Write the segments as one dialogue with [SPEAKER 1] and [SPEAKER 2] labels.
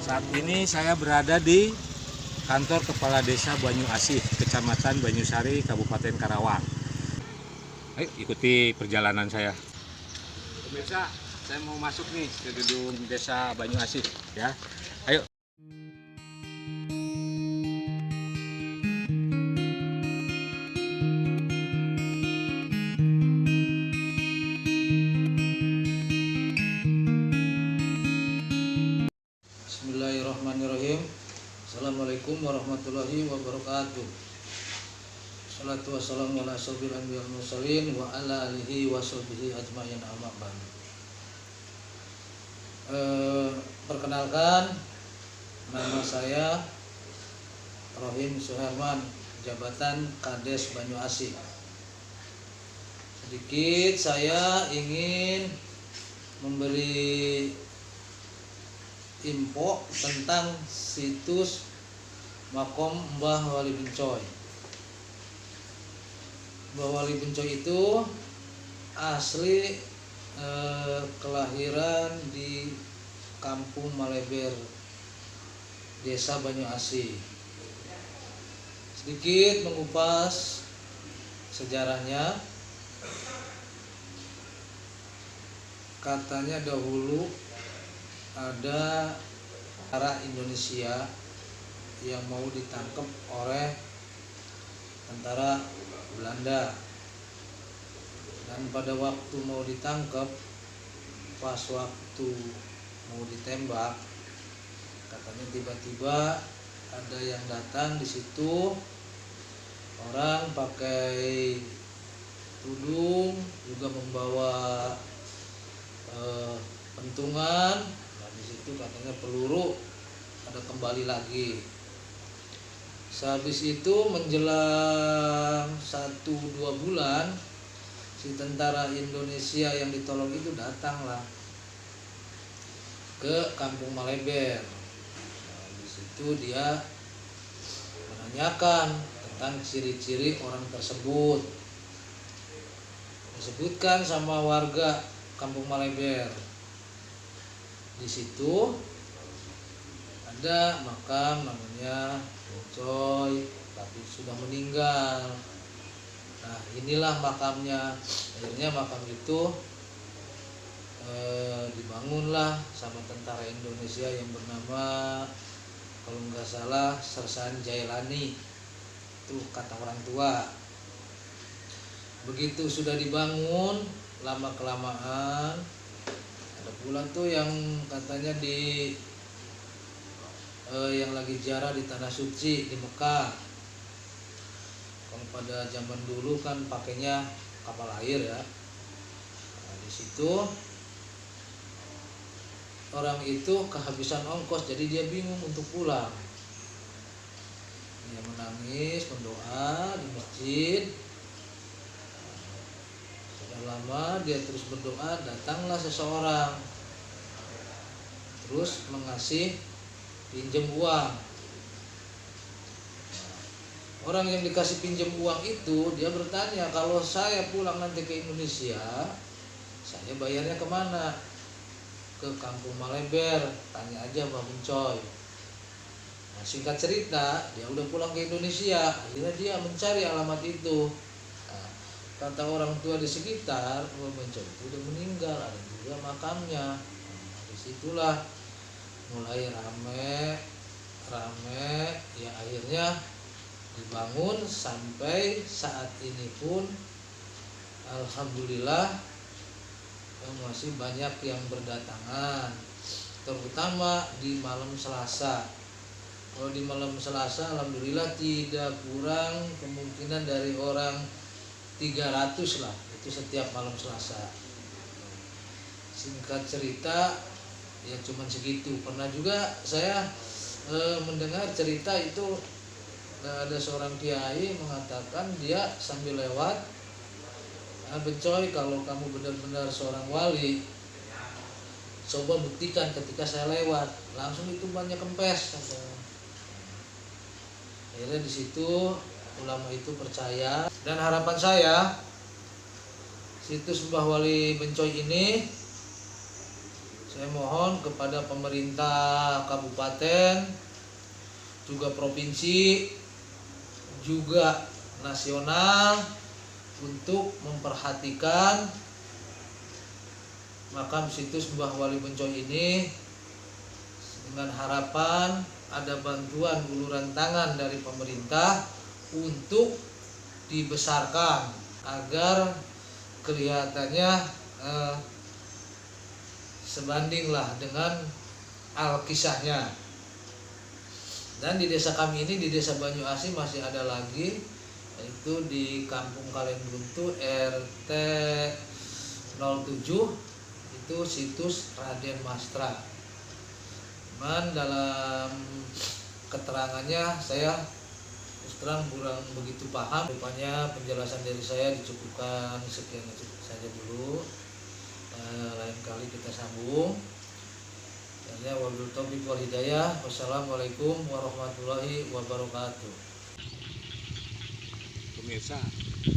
[SPEAKER 1] Saat ini saya berada di kantor Kepala Desa Banyu Asih, Kecamatan Banyusari, Kabupaten Karawang. Ayo ikuti perjalanan saya. Pemirsa, saya mau masuk nih ke gedung Desa Banyu Asih ya. Ayo.
[SPEAKER 2] Bismillahirrahmanirrahim. Assalamualaikum warahmatullahi wabarakatuh. Salatu wassalamu ala asyrofil anbiya'i wal mursalin wa ala alihi wa sahbihi ajmain, amma ba'du. Perkenalkan, nama saya Rohim Suherman, jabatan Kades Banyu Asih. Sedikit saya ingin memberi info tentang situs Makom Mbah Wali Bencoy. Mbah Wali Bencoy itu asli kelahiran di Kampung Maleber, Desa Banyu Asih. Sedikit mengupas sejarahnya. Katanya dahulu ada tentara Indonesia yang mau ditangkap oleh tentara Belanda, dan pada waktu mau ditangkap, pas waktu mau ditembak, katanya tiba-tiba ada yang datang di situ, orang pakai tudung, juga membawa pentungan. Di situ katanya peluru ada kembali lagi. Sehabis itu menjelang 1-2 bulan, si tentara Indonesia yang ditolong itu datanglah ke Kampung Maleber. Nah, di situ dia menanyakan tentang ciri-ciri orang tersebut. Disebutkan sama warga Kampung Maleber. Di situ ada makam namanya Bencoy, tapi sudah meninggal. Nah, inilah makamnya. Akhirnya makam itu dibangunlah sama tentara Indonesia yang bernama, kalau nggak salah, Sersan Jailani. Itu kata orang tua. Begitu sudah dibangun, lama kelamaan ada pula tuh yang katanya di yang lagi ziarah di Tanah Suci di Mekah. Kalau pada zaman dulu kan pakainya kapal air ya. Nah, di situ orang itu kehabisan ongkos, jadi dia bingung untuk pulang. Dia menangis, mendoa di masjid. Lama dia terus berdoa, datanglah seseorang terus mengasih pinjam uang. Orang yang dikasih pinjam uang itu dia bertanya, kalau saya pulang nanti ke Indonesia, saya bayarnya kemana? Ke Kampung Maleber, tanya aja Mbah Bencoy. Nah, singkat cerita, dia udah pulang ke Indonesia, akhirnya dia mencari alamat itu. Kata orang tua di sekitar, Mbah Bencoy itu udah meninggal, ada juga makamnya. Nah, disitulah mulai rame, ya akhirnya dibangun sampai saat ini pun alhamdulillah masih banyak yang berdatangan, terutama di malam Selasa. Kalau di malam Selasa alhamdulillah tidak kurang kemungkinan dari orang 300 lah, itu setiap malam Selasa. Singkat cerita ya cuman segitu. Pernah juga saya mendengar cerita itu, ada seorang kiai mengatakan dia sambil lewat, Bencoy, kalau kamu benar-benar seorang wali, coba buktikan ketika saya lewat. Langsung itu banyak kempes. Akhirnya di situ ulama itu percaya, dan harapan saya situs Mbah Wali Bencoy ini saya mohon kepada pemerintah kabupaten, juga provinsi, juga nasional untuk memperhatikan makam situs Mbah Wali Bencoy ini, dengan harapan ada bantuan uluran tangan dari pemerintah untuk dibesarkan agar kelihatannya sebandinglah dengan alkisahnya. Dan di desa kami ini, di desa Banyuasih masih ada lagi, yaitu di Kampung Kalengbuntu RT 07, itu situs Raden Mastra. Cuman dalam keterangannya saya terus terang kurang begitu paham. Rupanya penjelasan dari saya dicukupkan sekian saja dulu. Lain kali kita sambung. Wabillahi taufiq wal hidayah. Wassalamualaikum warahmatullahi wabarakatuh.
[SPEAKER 1] Pemirsa,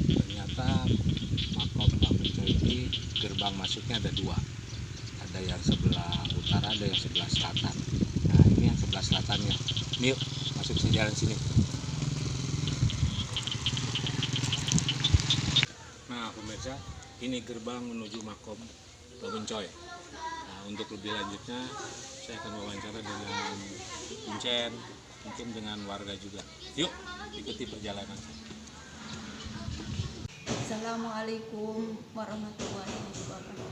[SPEAKER 1] ternyata makam Mbah Bencoy ini gerbang masuknya ada dua. Ada yang sebelah utara, ada yang sebelah selatan. Nah, ini yang sebelah selatannya. Yuk, masuk sejalan sini. Nah, pemirsa, ini gerbang menuju makam Mbah Bencoy. Nah, untuk lebih lanjutnya saya akan wawancara dengan Kuncen, mungkin dengan warga juga. Yuk, ikuti perjalanan.
[SPEAKER 3] Assalamualaikum warahmatullahi wabarakatuh.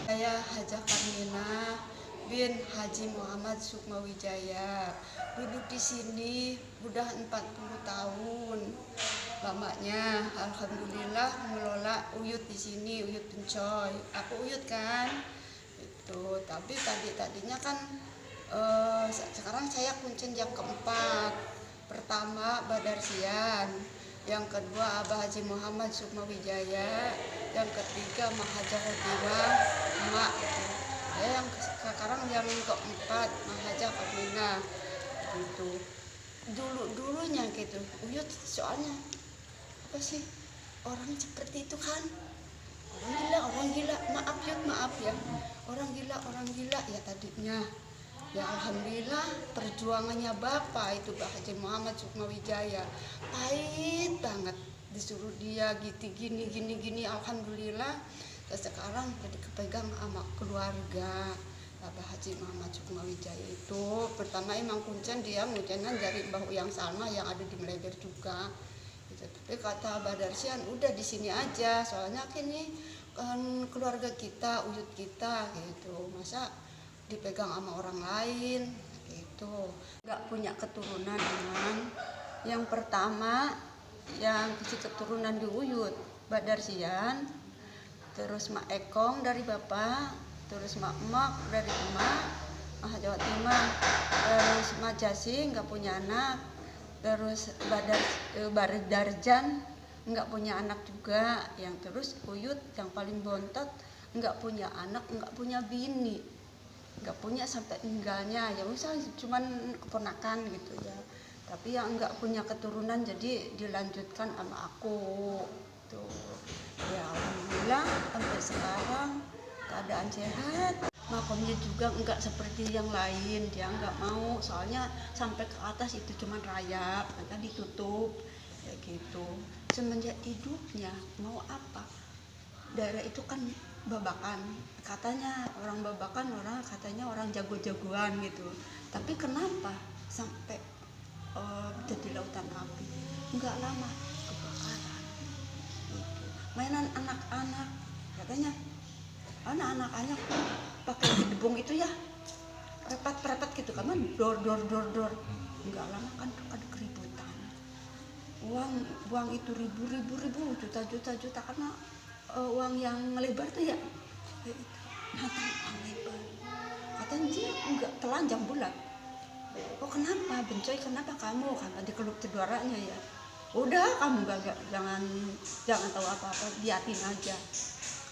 [SPEAKER 3] Saya Hajah Karmina bin Haji Muhammad Sukmawijaya. Duduk di sini udah 40 tahun. Lamanya alhamdulillah mengelola Uyut di sini, Uyut Bencoy. Aku Uyut kan. Itu, tapi tadinya kan sekarang saya Kuncen yang keempat. Pertama Badar Sian, yang kedua Abah Haji Muhammad Sukmawijaya, yang ketiga Mahaja Khotimah Mak gitu. Yang sekarang yang keempat Mahaja Kamina gitu. Dulunya gitu Uyut, soalnya apa sih, orang seperti itu kan, orang gila, maaf ya, orang gila ya tadinya. Ya alhamdulillah perjuangannya Bapak itu Pak Haji Muhammad Sukmawijaya pahit banget, disuruh dia gini alhamdulillah. Dan sekarang jadi kepegang sama keluarga Bapak Haji Muhammad Sukmawijaya itu. Pertama emang Kuncen dia ngucenan dari Mbah Uyang Salma yang ada di Meleber juga gitu. Tapi kata Badar Sian udah di sini aja, soalnya kini kan keluarga kita, Uyut kita gitu, masa dipegang sama orang lain gitu. Nggak punya keturunan dengan yang pertama, yang kasih keturunan di Uyut Badar Sian, terus Mak Ekong dari bapak, terus Mak Emak dari emak, Mak Jawa Timur, terus Mak Jasi nggak punya anak, terus Darjan nggak punya anak juga, yang terus Uyut yang paling bontot nggak punya anak, nggak punya bini, nggak punya sampai tinggalnya, ya misalnya cuman keponakan gitu ya, tapi yang nggak punya keturunan jadi dilanjutkan sama aku tuh. Ya alhamdulillah sampai sekarang keadaan sehat. Makamnya juga nggak seperti yang lain, dia nggak mau, soalnya sampai ke atas itu cuman rayap, nanti ditutup ya gitu. Semenjak hidupnya mau apa, daerah itu kan Babakan, katanya orang Babakan, katanya orang jago-jagoan gitu, tapi kenapa sampai jadi lautan api? Nggak lama kebakaran gitu. Mainan anak-anak, katanya anak-anak pakai gedebong itu ya, repat gitu kan, dor. Nggak lama kan ada keributan, uang itu ribu, juta karena uang yang lebar tuh ya, uang lebar. Katanya dia enggak telanjang bulat. Oh kenapa Bencoy, kenapa kamu, kata dikelup ceduaranya ya. Udah kamu jangan tahu apa-apa, biarin aja.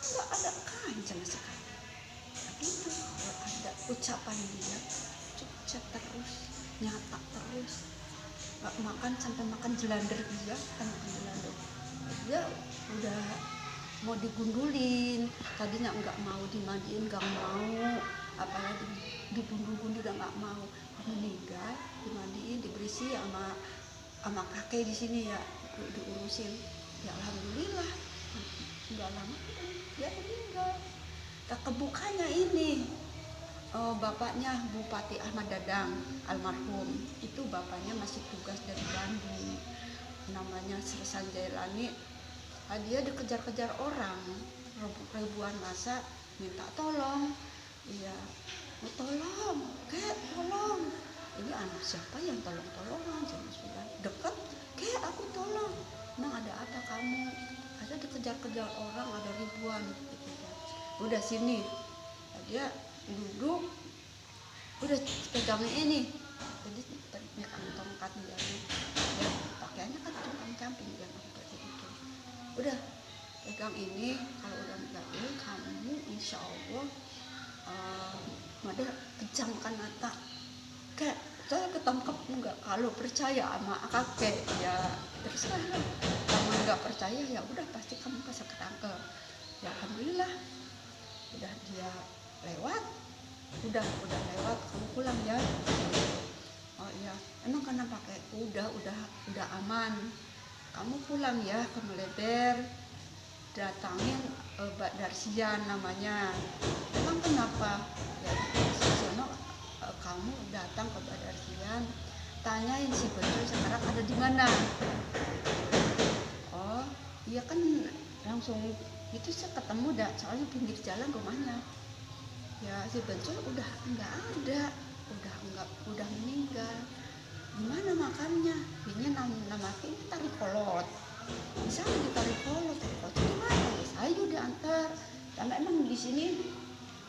[SPEAKER 3] Enggak ada kain sama sekali. Tapi itu kalau ada ucapan dia, cucet terus, nyata terus. Nggak makan sampai makan jelander dia, kan makan jelander. Dia udah mau digundulin, tadinya nggak mau dimandiin, nggak mau, apalagi digundul-gundul udah nggak mau. Meninggal dimandiin, diberisi sama kakek di sini ya, diurusin. Ya alhamdulillah nggak lama dia meninggal. Tak kebukanya ini, bapaknya Bupati Ahmad Dadang almarhum, itu bapaknya masih tugas dari Bandung, namanya Sersan Jailani. Dia dikejar-kejar orang, ribuan masa minta tolong. Iya, tolong, kek tolong. Ini anak siapa yang tolong-tolongan? Jangan sudah dekat, kek aku tolong. Emang ada apa kamu? Ada dikejar-kejar orang, ada ribuan. Gitu. Udah sini, dia duduk, udah pegangnya ini. Jadi megang tongkat dia, pakaiannya kan cuma camping dia seperti itu. Udah pegang ini, kalau udah megang kamu insya Allah ada pejamkan mata, kayak saya ketangkep enggak. Kalau percaya sama kakek ya terserah, kamu enggak percaya ya udah pasti kamu pasti ketangkep. Ya alhamdulillah udah dia lewat, udah lewat, kamu pulang ya. Oh iya, emang karena pakai udah aman, kamu pulang ya ke Meleber, datangin Mbak Darsian namanya. Emang kenapa? Ya sono kamu datang ke Mbak Darsian, tanyain si Bejo sekarang ada di mana. Oh iya kan, langsung itu saya ketemu dah, soalnya pinggir jalan rumahnya. Ya si Bejo udah nggak ada, udah meninggal. Gimana makannya? Ini nama ini tarik kolot. Misalnya ditarik kolot gimana? Ya, saya diantar. Karena emang di sini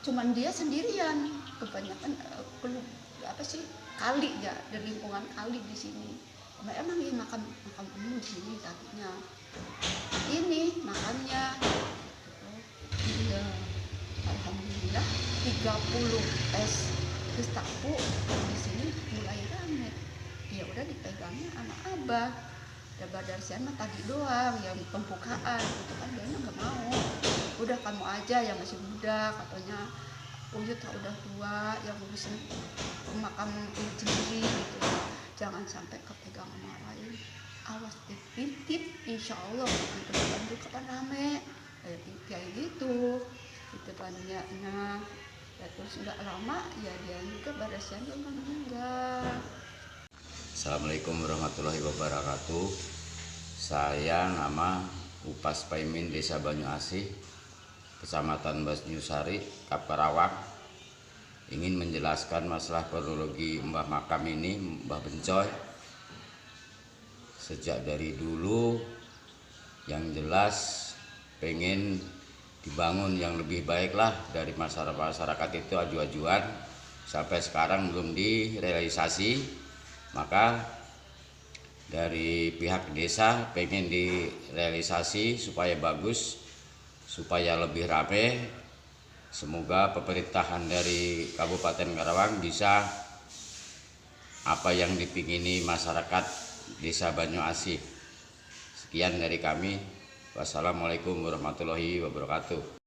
[SPEAKER 3] cuman dia sendirian. Kebanyakan kali ya, dari lingkungan kali di sini. Emang ini makam umum di sini tadinya. Ini makannya. Iya. Alhamdulillah 30 tes Gestapo di sini mulai rame. Ya udah dipegangnya sama Abah. Abah Darsian mah tadi doang yang pembukaan gitu kan, dia nggak mau. Udah kamu aja yang masih muda, katanya Uyut udah tua, yang ngurusin makam sendiri gitu. Jangan sampai kepegang sama lain. Awas dipintip, insya Allah di depan kapan rame kayak gitu. Di depannya, nah ya terus nggak lama ya dia juga Darsian dia meninggal.
[SPEAKER 4] Assalamualaikum warahmatullahi wabarakatuh. Saya nama Upas Paimin Desa Banyu Asih, Kecamatan Banyusari, Karawang. Ingin menjelaskan masalah kronologi Mbah Makam ini, Mbah Bencoy. Sejak dari dulu yang jelas pengen dibangun yang lebih baik lah dari masyarakat itu, aju-ajuan sampai sekarang belum direalisasi. Maka dari pihak desa pengen direalisasi supaya bagus, supaya lebih rame. Semoga pemerintahan dari Kabupaten Karawang bisa apa yang dipingini masyarakat Desa Banyu Asih. Sekian dari kami. Wassalamualaikum warahmatullahi wabarakatuh.